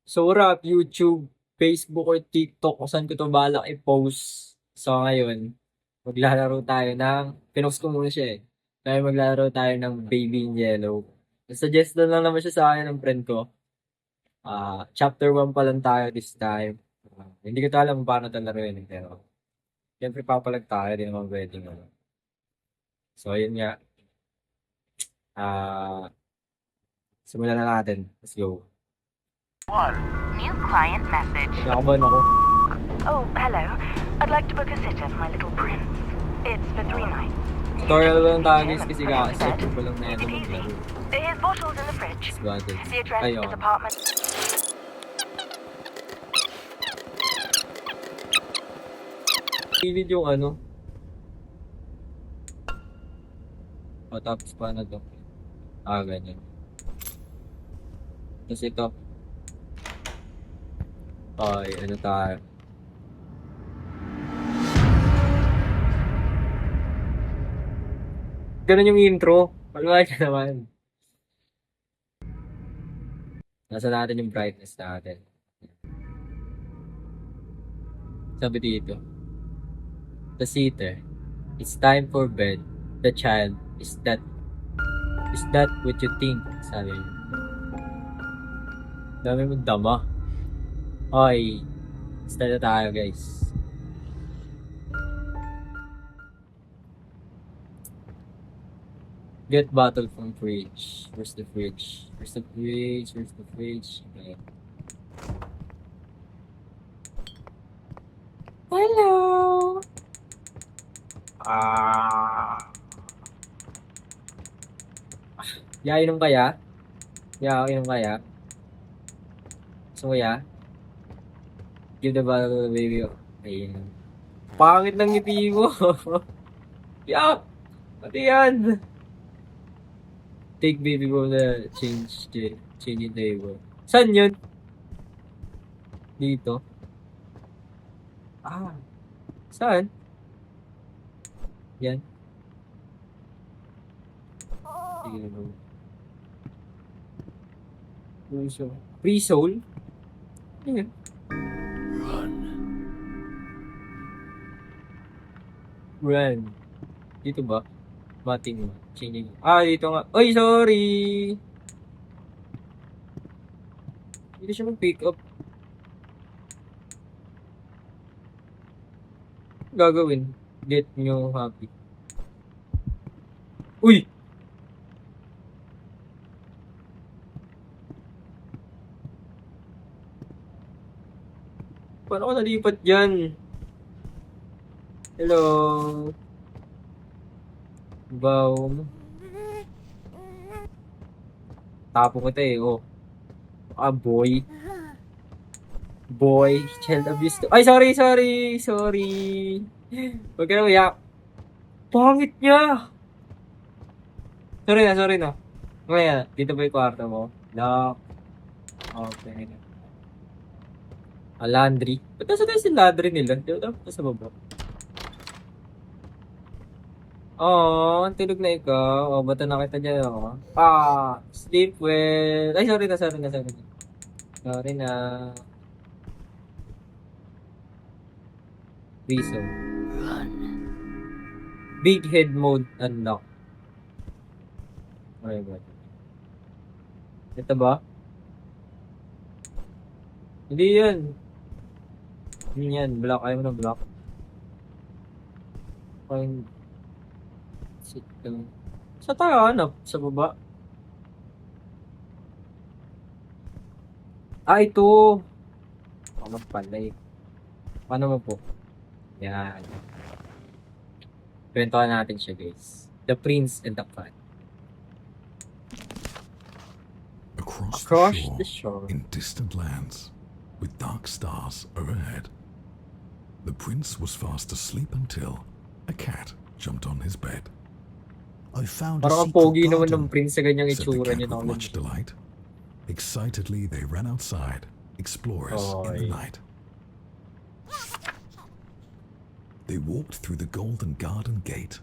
So, rap, YouTube, Facebook, or TikTok, kung saan ko 'to balak i-post. So, ngayon, maglalaro tayo ng pinost ko muna siya, eh. Kaya maglalaro tayo ng Baby in Yellow. Suggest lang naman siya sa akin ng friend ko. Chapter 1 pa lang tayo this time. Hindi ko 'to alam kung paano 'to laruin, eh, pero siyempre papalag tayo, 'di naman puwedeng ano. So, ayun nga, ah, simulan na natin. Let's go. New client message. Kinakabahan ako. Oh, hello. I'd like to book a sitter for my little prince. It's for 3 nights. Tutorial lang tayo guys kasi kaka-set ko lang na ito Take it maglaro. easy. Here's bottles in the fridge. Disadvantage. The address Ayun. is apartment. Gilid yung ano. O, tapos paano to? Ganyan. Tapos ito. Ay, ano tayo? Ganun yung intro. Palwa ka naman. Nasa natin yung brightness natin. Sabi dito. The sitter. It's time for bed. The child. Is that what you think? Sabi niya. Dami mong dama. Okay. Start na tayo guys. Get bottle from fridge. Where's the fridge? Where's the fridge? Where's the fridge? Okay. Hello! Inom kaya? Inom kaya? Gusto mo ya? Give the bottle to the baby. Ayun. Pangit ng ngiti mo. Yak! Pati yan! Take baby ko na change yung table. Saan yun? Dito? Saan? Yan. Sige naman. Free soul? Ano yun? Run. Dito ba? Mating mo. Changing. Dito nga. Oy, sorry! Dito siya mag-pick up. Gagawin. Get nyo happy. Uy! Paano ko nalipat dyan? Hello? Baum. Tapo ko ito eh, oh. Boy. Boy. Child abuse to. Ay, sorry. Huwag ka na uyak. Pangit niya! Sorry na. Ngayon, dito ba yung kwarto mo? No. Okay. Laundry. Ba't nasa tayo si laundry nila? Di ba dapat sa baba? Ang tulog na ikaw. Ba't na kita dyan ako? Sleep well. Ay, sorry na. Sorry na. Reason. Big head mode unlock. Oh my God. Ito ba? Hindi yan. Hindi yan. Block. Ayaw mo na block. Find. Sit down. Saan tayo hanap? Sa baba? Ito. Ako pala eh. Paano mo po? Yan. Kwentuhan natin siya guys. The Prince and the Cat. Across the shore, in distant lands, with dark stars overhead, the prince was fast asleep until a cat jumped on his bed. I found a Parang ang secret pogi naman ng garden. prince sa ganyang Said the itsura cat niya with na much delight. Excitedly, they ran outside, explorers in the Oy. night. They walked through the golden garden gate.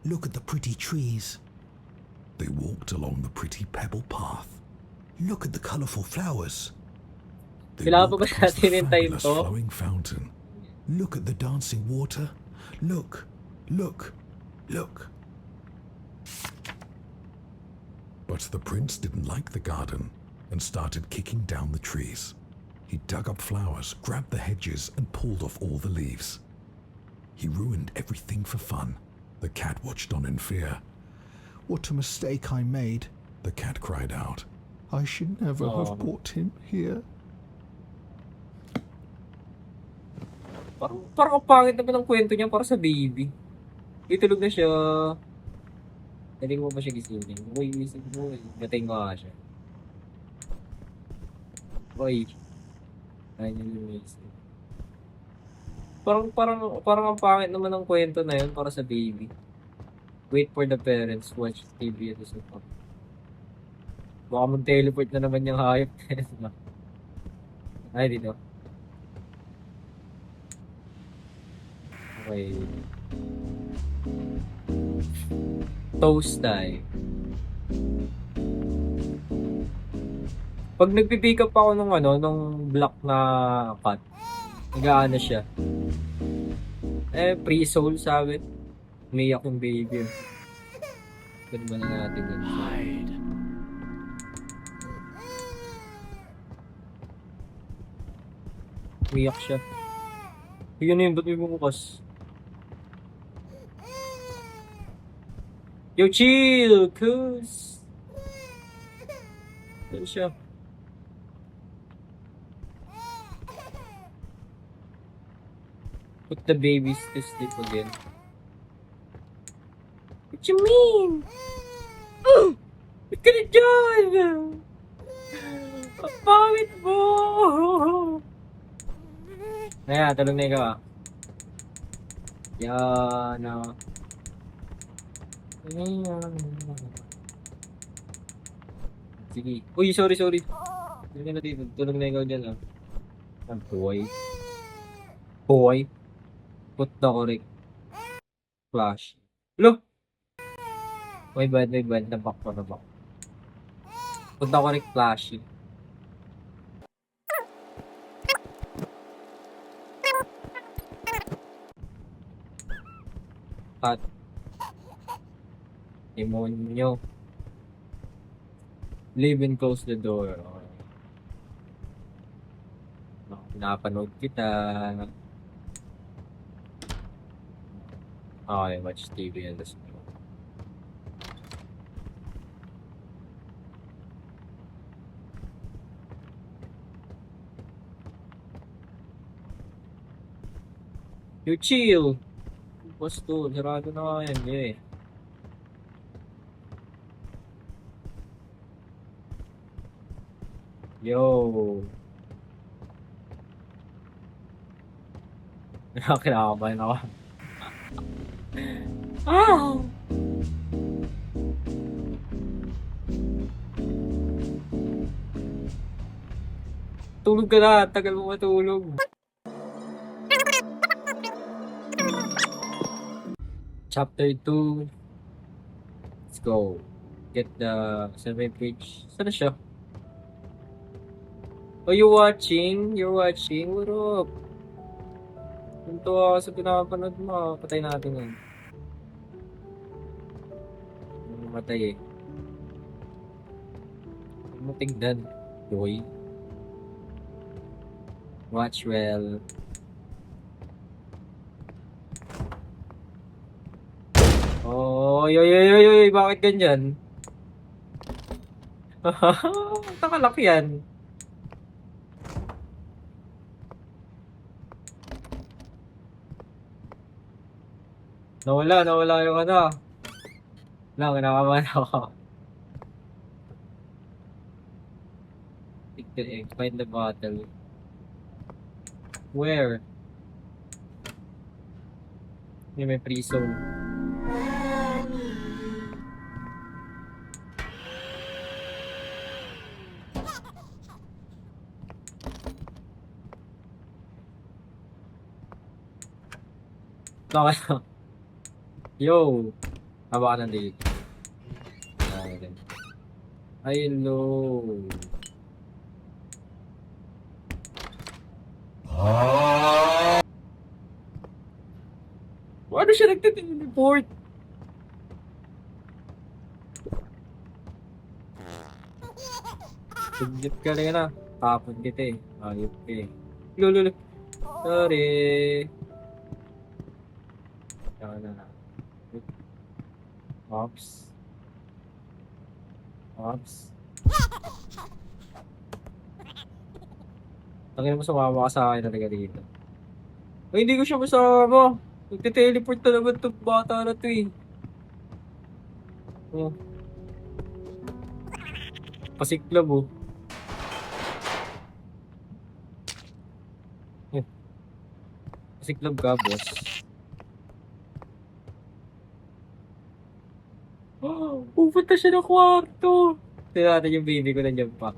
Look at the pretty trees. They walked along the pretty pebble path. Look at the colourful flowers. They Kailangan pa ba walked past the natin hintayin fabulous to? flowing fountain. Look at the dancing water. Look, look, look. But the prince didn't like the garden and started kicking down the trees. He dug up flowers, grabbed the hedges, and pulled off all the leaves. He ruined everything for fun. The cat watched on in fear. What a mistake I made. The cat cried out. I should never Oh. have brought him here. Parang ang pangit naman ng kwento niya para sa baby. Itulog na siya. Hindi mo ba siya gisingin? Uy, gising mo eh. Gatay ko nga siya. Uy. Ayun yung gising. Parang ang pangit naman ng kwento na yun para sa baby. Wait for the parents, watch TV at the sofa. Baka mag-teleport na naman yung hayop. Ay, dito. Okay. Toast time. Pag nagpipick up ako nung black na cut, nag-aano siya. Pre-soul sabi. Umiyak yung baby. Pwede ba na natin yun? Umiyak siya. Yun na yun, ba't may bumukas? Yo, chill! Cuz! Yan siya. Put the babies to sleep again. What you mean? Ba't ka na dyan? Ang pangit mo! Ayan, tulog na ikaw ah. Yan ah. Ayan. Sige. Uy, sorry. Tulog na dito. Tulog na ikaw dyan ah. Ang boy. Put the correct flash. Lo! May bad. Nabak. Put the correct flash. At demonyo. Leave and close the door. Napanood kita. Okay, watch TV and this. You chill. Boss to, sarado na nga yan eh. Yo. Kinakabahan ako. Ah! Tulog ka na, tagal mo matulog. Chapter 2. Let's go. Get the 7 page. Saan na siya? Oh, you watching? You're watching? What up? Punto ako sa pinapanood mo. Patay natin yan. Matay eh. Huwag mo tignan, boy. Watch well. Oh, yoy, bakit ganyan? Takalak yan. Nawala yung ano. Lang, kinakabahan ako. Take the egg, find the bottle. Where? May pre-zone. Okay. Yo! Haba ka ng date. Hello. Ano siya nagtiteleport? Sugit ka rin na. Tapon kita eh. Ayop ka eh. Lululu. Sorry. Saka na. Ops. Ops. Tangin mo sumama ka sa akin talaga dito. Ay, hindi ko siya masama. Nagte-teleport talaga itong bata na to eh. Oh. Pasiklab oh. Oh. Pasiklab ka, boss. Oh, pupunta siya ng kwarto. Tignan natin yung baby ko nandiyan pa.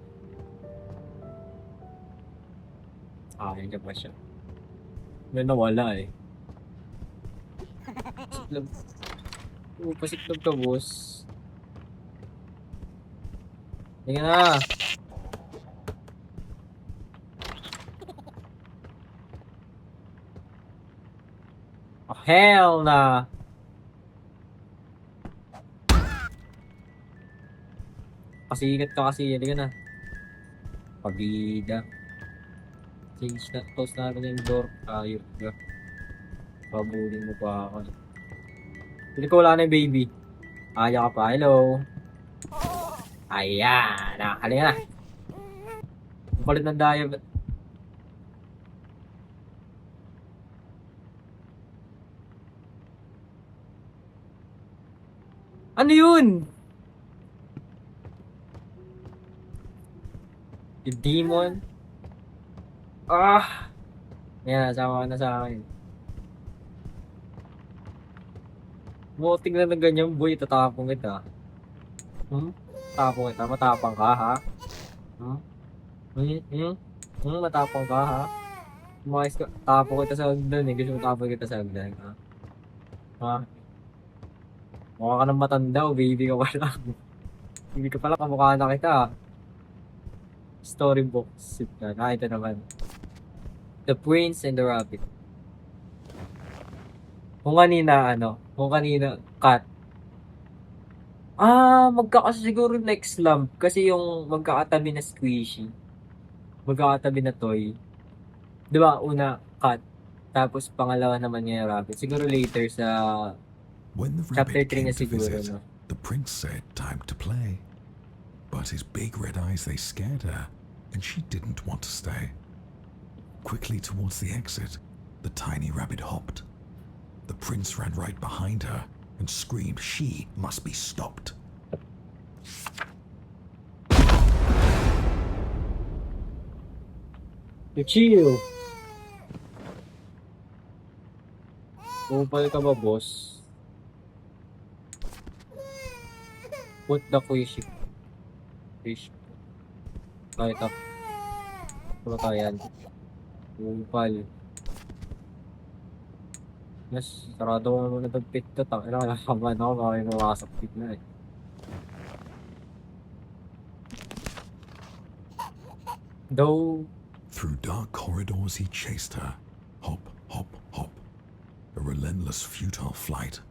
Ah, nandiyan pa siya. May nawala eh. Pasiklab. Oh, pasiklab ka, boss. Tingnan na. Oh, hell na. Pasikat ka kasi. Halika na. Pabida. Change na. Close natin yung door. Ayop ka. Pabulin mo pa ako. Hindi ko wala na yung baby. Aya ka pa. Hello. Ayan. Halika na. Ang kulit ng dive. Ano yun? Yung demon? Ah! Yan, sama ka na sa akin. Voting na ng ganyan, boy. Tatapong kita. Tapong kita. Matapang ka, ha? Matapang ka, ha? Umayos ka. Tapong kita sa hagdan, eh. Gusto mo tapong kita sa hagdan, ha? Ha? Mukha ka ng matanda, o baby ka pala. Hindi ka pala, kamukha na kita, ha? Storybook. Sip na. Ito naman. The Prince and the Rabbit. Kung kanina, cat. Siguro next slump. Kasi yung magkakatabi na squishy. Magkakatabi na toy. Di ba? Una, cat. Tapos pangalawa naman yung rabbit. Siguro later sa When the chapter rabbit 3 came na to siguro, visit, no? the prince said time to play. But his big red eyes, they scared her, and she didn't want to stay. Quickly towards the exit, the tiny rabbit hopped. The prince ran right behind her and screamed she must be stopped. Chill. Bumapal ka ba, boss? Put the fish. Kahit ako. Wala tayan. Bumapal. Yes, sarado ko naman na pit to. Tangina, nakakaman ako. Baka may mamasok pit na eh. Though, Through dark corridors he chased her. Hop, hop, hop. A relentless, futile flight.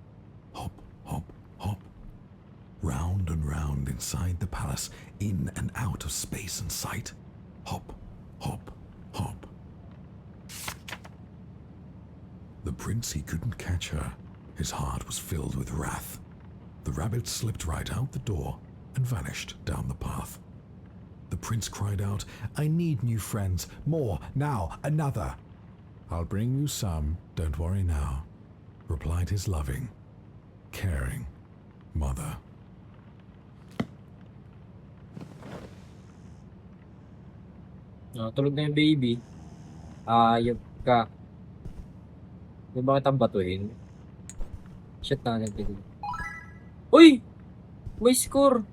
Hop, hop, hop. Round and round inside the palace, in and out of space and sight. Hop, hop, hop. The prince, he couldn't catch her. His heart was filled with wrath. The rabbit slipped right out the door and vanished down the path. The prince cried out, "I need new friends. More, now, another." "I'll bring you some, don't worry now," replied his loving, caring mother. tulog na yung baby. Ayop ka. Di ba kitang batuhin? Shit na nagtigil. Uy! May score!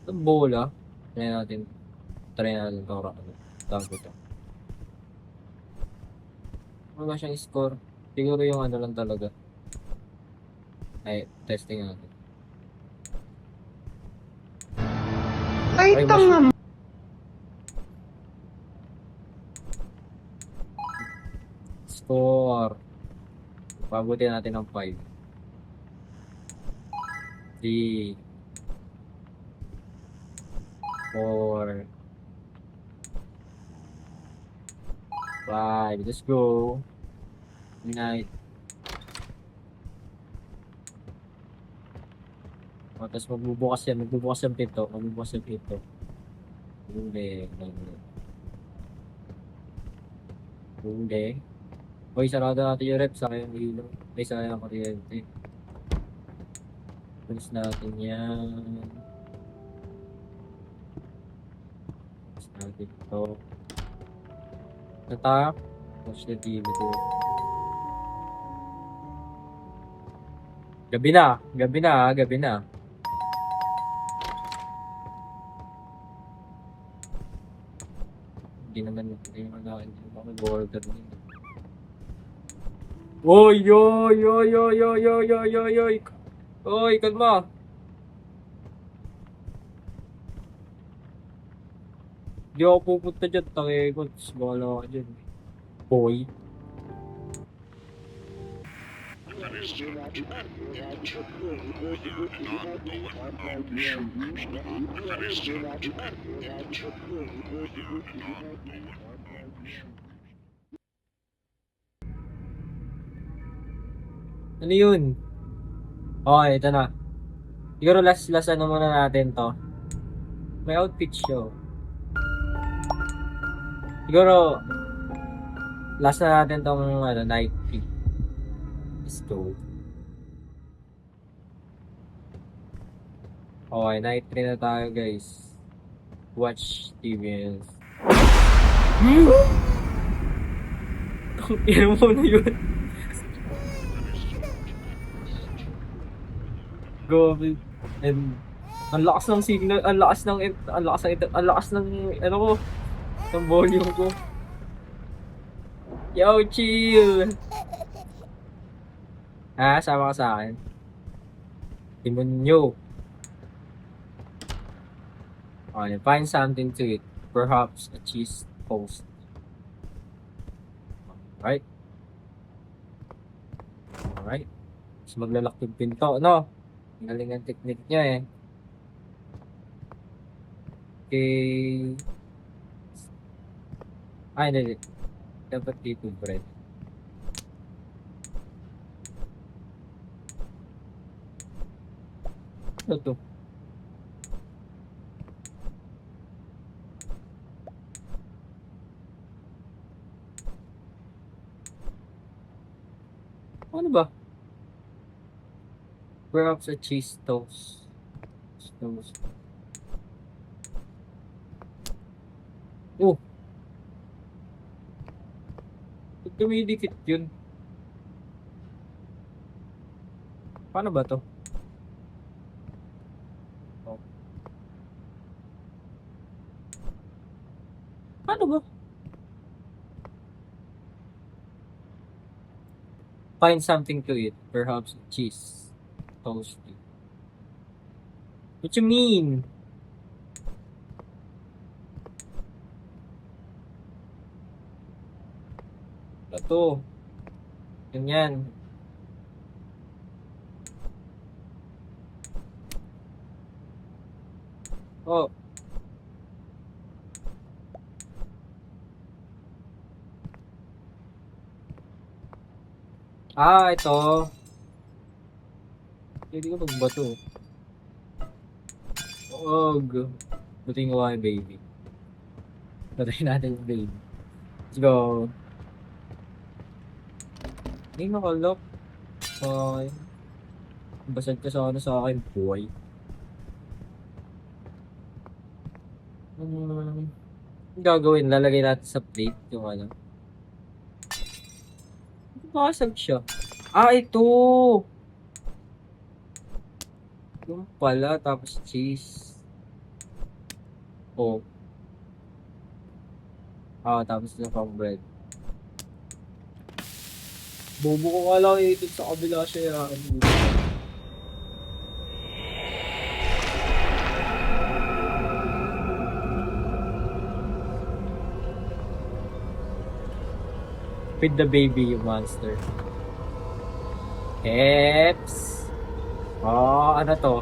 Itong bola. Try natin ito. Tawag ito. Ano ba siyang score? Siguro yung ano lang talaga. Ay, testing natin. Ay, tanga! 4. Pabuti natin ng 5. 3. 4. 5. Let's go. Night. O, tapos magbubukas yan. Magbubukas yung pinto. Magbubukas yung pinto. Huli. Huli. Hoy, sarado natin yung rep. Saka yung ilaw. Ay, saka yung kuryente. Pulis natin yan. Pulis natin ito. Attack. Watch the TV. Gabi na. Gabi na. Gabi na. Hindi naman mag-order din. Oy, oy, oy, oy, oy, oy, oy, oy, oy. Oy, kalma. Di ako pupunta dyan, takikot. Bahala ka dyan. Boy. Ano yun? Okay, ito na. Siguro last ano muna natin to. May outfit show. Siguro last na natin tong night 3. Let's go. Okay, night 3 na tayo guys. Watch TVs. Ino mo na yun. Go. And ang lakas ng signal, ang lakas ng ano ko, ng volume ko. Yo, chill. Sama ka sa akin. Demonyo. Okay, find something to eat. Perhaps a cheese toast. Alright. Alright. Mas maglalak yung pinto, no? Ang galing ang technique niya eh. Okay. Ay, hindi. Dapat dito bread. Ano to? Ano ba? Perhaps a cheese toast. Toast. Oh! Ba't dumidikit yun? Paano ba to? Oh. Paano ba? Find something to eat. Perhaps cheese. Toast. What you mean? Ito. Ganyan. Oh. Ito. Hindi ko magbato. Buti nga yung baby. Patayin natin yung baby. Let's go. Hindi nakalok. Okay. Basag ka sa akin, boy. Ang gagawin, lalagay natin sa plate yung ano. Bakasag siya. Ito! Yung pala, tapos cheese. Oh. Tapos na pang bread. Bobo ko nga lang ito sa kabila siya. Feed the baby, you monster. Eps. Oh, ano to?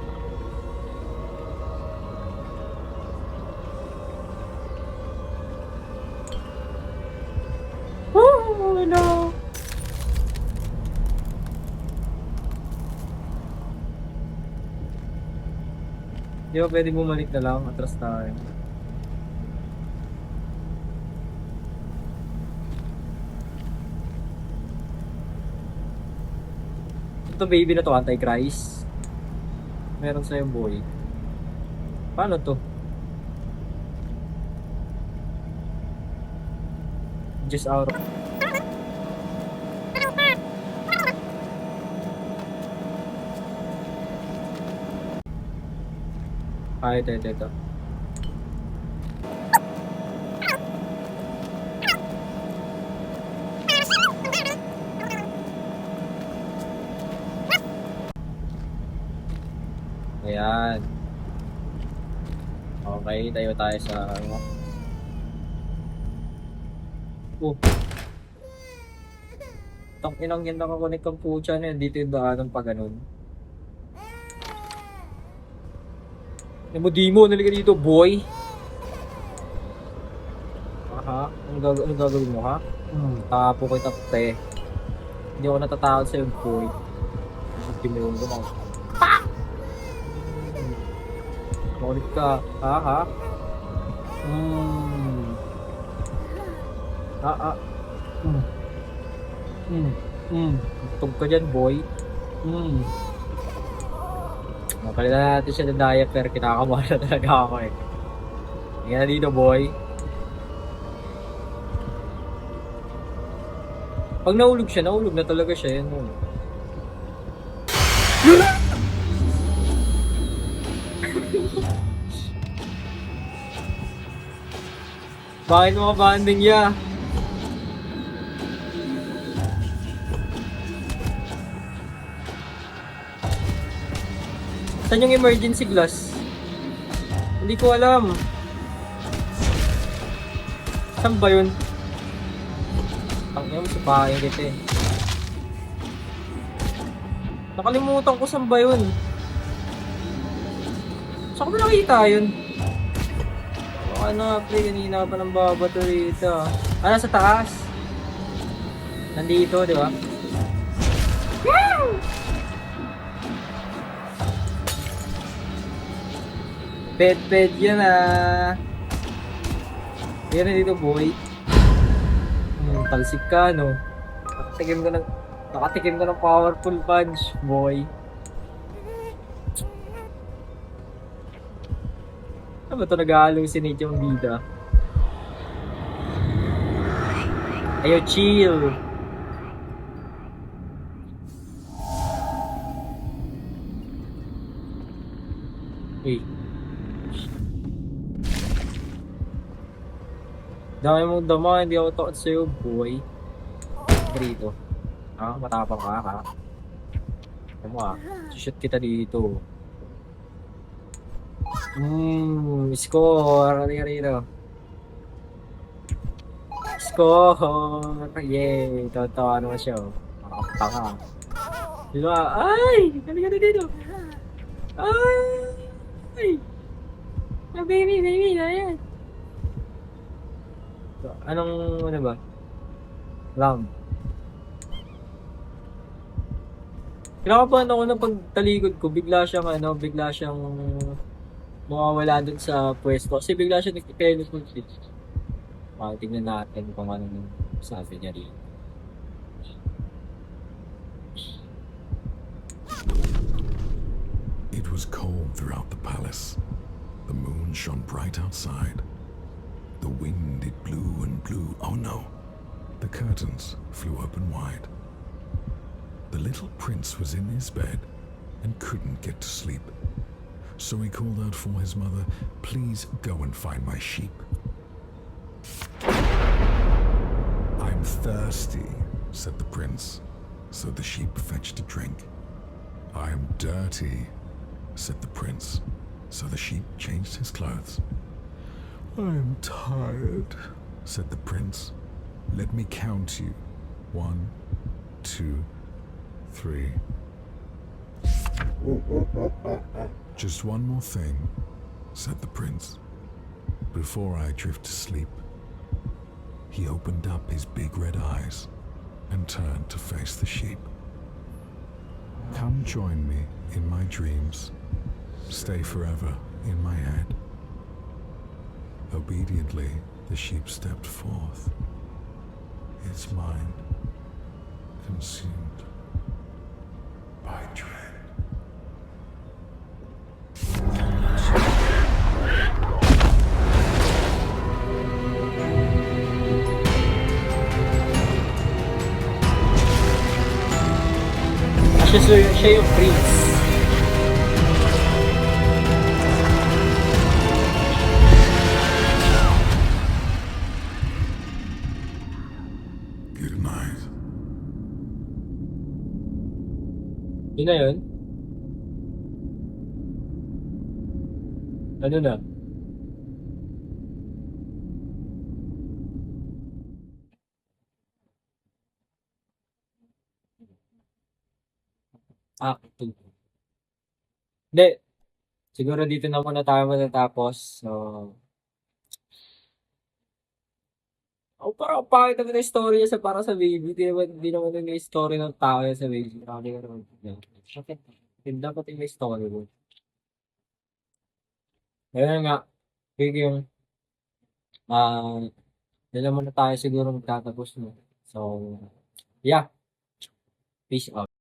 Oh, no. Di ba pwede bumalik na lang? Atras tayo. Ito baby na to, Antichrist. Meron sa'yo boy. Paano to? Just out of... Ah, ito. Ayan. Okay, tayo sa ano. Oh. Tang inang yan nakakonek ang pucha na yan. Dito yung daanan pa ganun. Demo, nalika dito, boy. Aha, anong gagawin mo, ha? Tapo ko yung pe. Hindi ako natatakot sa'yo, boy. Timuloy ko mga. Makulit ka, ha? Tug ka dyan, boy. Napalitan natin siya ng diaper, kinakabahan na talaga ako eh. Hindi na dito, boy. Pag nahulog na talaga siya. Yan, oh. Bakit mo kabanding niya? Saan yung emergency glass? Hindi ko alam. Saan ba yun? Tangina mo, supahin kita eh. Nakalimutan ko saan ba yun. Saan ko ba nakita yun? Ano, pre, kanina pa ng babato rito. Ah, nasa taas. Nandito, di ba? Pet yan ah. Yan na dito, boy. Talsik ka, no? Nakatikim ko ng powerful punch, boy. Ano ba ito nag-hallucinate yung bida? Ayaw, chill. Uy. Dami mong dama, hindi ako takot sa'yo, boy. Dito. Ah, matapang ka, ha? Ano mo, ah? Shoot kita dito. Score! Halika rito. Score! Yay! Tawa naman siya, oh. Makakapanga. Diba? Ay! Halika na dito! Ay! Oh, baby na yan. Anong, ano ba? Round. Kinakabahan ako ng pagtalikod ko, bigla siyang mawawala dun sa pwesto. Kasi bigla siya nagtiteleport din. Tingnan natin kung ano sabi niya rin. It was cold throughout the palace. The moon shone bright outside. The wind, it blew and blew. Oh no! The curtains flew open wide. The little prince was in his bed and couldn't get to sleep. So he called out for his mother, "Please go and find my sheep." "I'm thirsty," said the prince. So the sheep fetched a drink. "I'm dirty," said the prince. So the sheep changed his clothes. "I'm tired," said the prince. "Let me count you." 1, 2, 3. Just one more thing, said the prince, before I drift to sleep. He opened up his big red eyes and turned to face the sheep. Come join me in my dreams. Stay forever in my head. Obediently, the sheep stepped forth, its mind consumed by dread. Siya yung prince. Good night. Yun na yun. Ano na? Act 2. Hindi. Siguro dito na muna tayo matatapos. So, parang pangit naman yung story niya sa para sa baby. Di naman yung story ng tao yan sa baby. Bakit ka naman? Okay. Dapat yung may story mo. Kaya nga, big yung, dala muna tayo siguro magtatapos mo. So, yeah. Peace out.